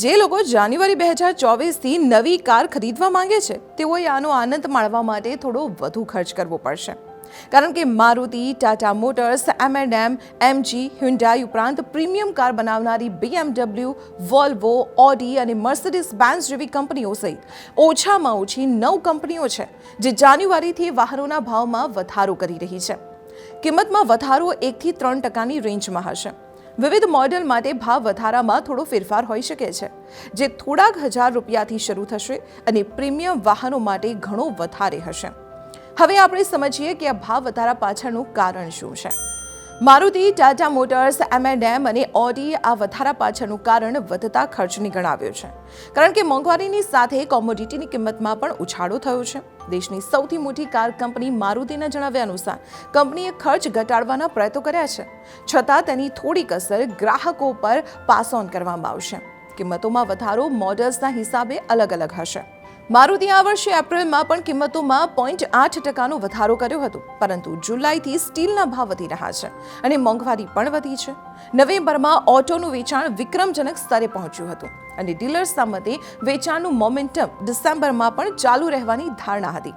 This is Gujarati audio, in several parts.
જે લોકો જાન્યુઆરી 2024થી નવી કાર ખરીદવા માંગે છે તેઓએ આનો આનંદ માણવા માટે થોડો વધુ ખર્ચ કરવો પડશે, કારણ કે Maruti, Tata motors, M&M, MG, Hyundai ઉપરાંત પ્રીમિયમ કાર બનાવનારી BMW, વોલ્વો, ઓડી અને મર્સિડીઝ બેન્ઝ જેવી કંપનીઓ સહિત ઓછામાં ઓછી 9 કંપનીઓ છે જે જાન્યુઆરીથી વાહનોના ભાવમાં વધારો કરી રહી છે. કિંમતમાં વધારો 1 થી 3% રેન્જમાં હશે. વિવિધ મોડેલ માટે ભાવ વધારામાં થોડો ફેરફાર હોઈ શકે છે, જે થોડાક હજાર રૂપિયાથી શરૂ થશે અને પ્રીમિયમ વાહનો માટે ઘણો વધારે હશે. હવે આપણે સમજીએ કે આ ભાવ વધારા પાછળનું કારણ શું છે. મારુતિ, ટાટા મોટર્સ, M&M અને ઓડી આ વધારા પાછળનું કારણ વધતા ખર્ચને ગણાવ્યું છે, કારણ કે મોંઘવારીની સાથે કોમોડિટીની કિંમતમાં પણ ઉછાળો થયો છે. દેશની સૌથી મોટી કાર કંપની મારુતિના જણાવ્યા અનુસાર કંપનીએ ખર્ચ ઘટાડવાના પ્રયત્નો કર્યા છે, છતાં તેની થોડીક અસર ગ્રાહકો પર પાસ ઓન કરવામાં આવશે. કિંમતોમાં વધારો મોડલ્સના હિસાબે અલગ અલગ હશે. મારુતિ આ વર્ષે એપ્રિલમાં પણ કિંમતોમાં 0.8% વધારો કર્યો હતો, પરંતુ જુલાઈથી સ્ટીલના ભાવ વધી રહ્યા છે અને મોંઘવારી પણ વધી છે. નવેમ્બરમાં ઓટોનું વેચાણ વિક્રમજનક સ્તરે પહોંચ્યું હતું અને ડીલર્સના મતે વેચાણનું મોમેન્ટમ ડિસેમ્બરમાં પણ ચાલુ રહેવાની ધારણા હતી,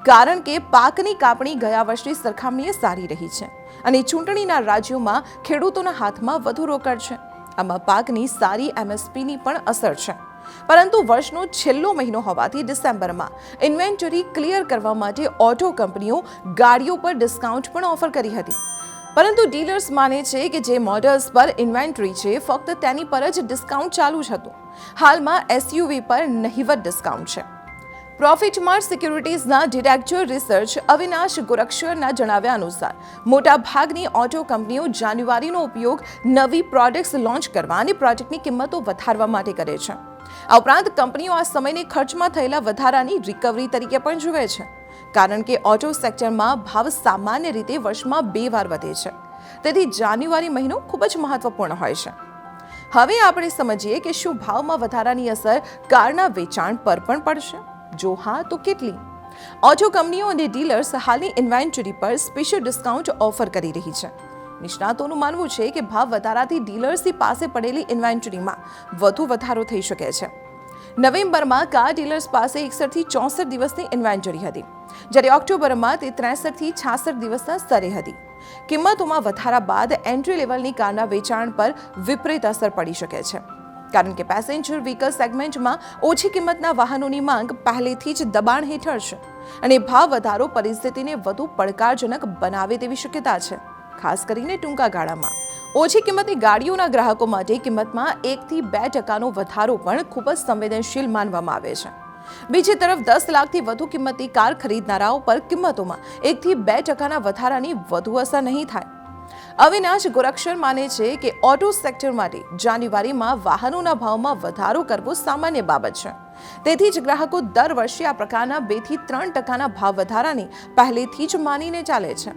કારણ કે પાકની કાપણી ગયા વર્ષની સરખામણીએ સારી રહી છે અને ચૂંટણીના રાજ્યોમાં ખેડૂતોના હાથમાં વધુ રોકડ છે. આમાં પાકની સારી MSPની પણ અસર છે, પરંતુ વર્ષનો છેલ્લો મહિનો હોવાથી ડિસેમ્બરમાં ઇન્વેન્ટરી ક્લિયર કરવા માટે ઓટો કંપનીઓ ગાડીઓ પર ડિસ્કાઉન્ટ પણ ઓફર કરી હતી. પરંતુ ડીલર્સ માને છે કે જે મોડલ્સ પર ઇન્વેન્ટરી છે ફક્ત તેની પર જ ડિસ્કાઉન્ટ ચાલુ જ હતું. હાલમાં SUV પર નહિવત ડિસ્કાઉન્ટ છે. પ્રોફિટમાર્ટ સિક્યુરિટીઝના ડિરેક્ટર રિસર્ચ અવિનાશ ગોરક્ષરના જણાવ્યા અનુસાર મોટાભાગની ઓટો કંપનીઓ જાન્યુઆરીનો ઉપયોગ નવી પ્રોડક્ટ્સ લોન્ચ કરવા અને પ્રોડક્ટની કિંમતો વધારવા માટે કરે છે. આ ઉપરાંત કંપનીઓ આ સમયને ખર્ચમાં થયેલા વધારાની રિકવરી તરીકે પણ જુએ છે, કારણ કે ઓટો સેક્ટરમાં ભાવ સામાન્ય રીતે વર્ષમાં 2 વાર વધે છે. તેથી જાન્યુઆરી મહિનો ખૂબ જ મહત્વપૂર્ણ હોય છે. હવે આપણે સમજીએ કે શું ભાવમાં વધારાની અસર કારના વેચાણ પર પણ પડશે. જો હા, તો કેટલી? ઓટો કંપનીઓ અને ડીલર્સ હાલની ઇન્વેન્ટરી પર સ્પેશિયલ ડિસ્કાઉન્ટ ઓફર કરી રહી છે. નિષ્ણાતોનું માનવું છે કે ભાવ વધારાથી ડીલર્સની પાસે પડેલી ઇન્વેન્ટરીમાં વધુ વધારો થઈ શકે છે. નવેમ્બરમાં કાર ડીલર્સ પાસે 61 થી 64 દિવસની ઇન્વેન્ટરી હતી, જ્યારે ઓક્ટોબરમાં તે 63 થી 66 દિવસના સ્તરે હતી. કિંમતોમાં વધારા બાદ એન્ટ્રી લેવલની કારના વેચાણ પર વિપરીત અસર પડી શકે છે, કારણ કે પેસેન્જર વ્હીકલ સેગમેન્ટમાં ઓછી કિંમતના વાહનોની માંગ પહેલેથી જ દબાણ હેઠળ છે અને ભાવ વધારો પરિસ્થિતિને વધુ પડકારજનક બનાવે તેવી શક્યતા છે, ખાસ કરીને ટૂંકા ગાળામાં. ઓછી કિંમતની ગાડીઓના ગ્રાહકો માટે કિંમતમાં 1 થી 2% વધારો પણ ખૂબ જ સંવેદનશીલ માનવામાં આવે છે. બીજી તરફ 10 લાખથી વધુ કિંમતની કાર ખરીદનારાઓ પર કિંમતોમાં 1 થી 2% વધારાની વધુ અસર નહીં થાય. અવિનાશ ગોરક્ષર માને છે કે ઓટો સેક્ટર માટે જાન્યુઆરીમાં વાહનોના ભાવમાં વધારો કરવો સામાન્ય બાબત છે. તેથી જ ગ્રાહકો દર વર્ષે આ પ્રકારના 2 થી 3% ભાવ વધારાને પહેલેથી જ માનીને ચાલે છે.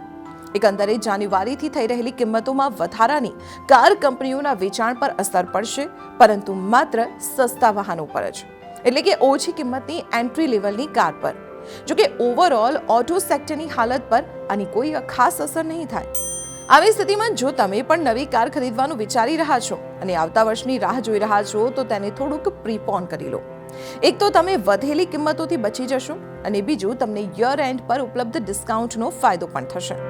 એકંદરે જાન્યુઆરીથી થઈ રહેલી કિંમતોમાં વધારાની કાર કંપનીઓના વેચાણ પર અસર પડશે, પરંતુ માત્ર સસ્તા વાહનો પર જ, એટલે કે ઓછી કિંમતની એન્ટ્રી લેવલની કાર પર. જોકે ઓવરઓલ ઓટો સેક્ટરની હાલત પર આની કોઈ ખાસ અસર નહીં થાય. આવી સ્થિતિમાં જો તમે પણ નવી કાર ખરીદવાનું વિચારી રહ્યા છો અને આવતા વર્ષની રાહ જોઈ રહ્યા છો, તો તેને થોડુંક પ્રીપોન કરી લો. એક તો તમે વધેલી કિંમતોથી બચી જશો અને બીજું તમને યર એન્ડ પર ઉપલબ્ધ ડિસ્કાઉન્ટનો ફાયદો પણ થશે.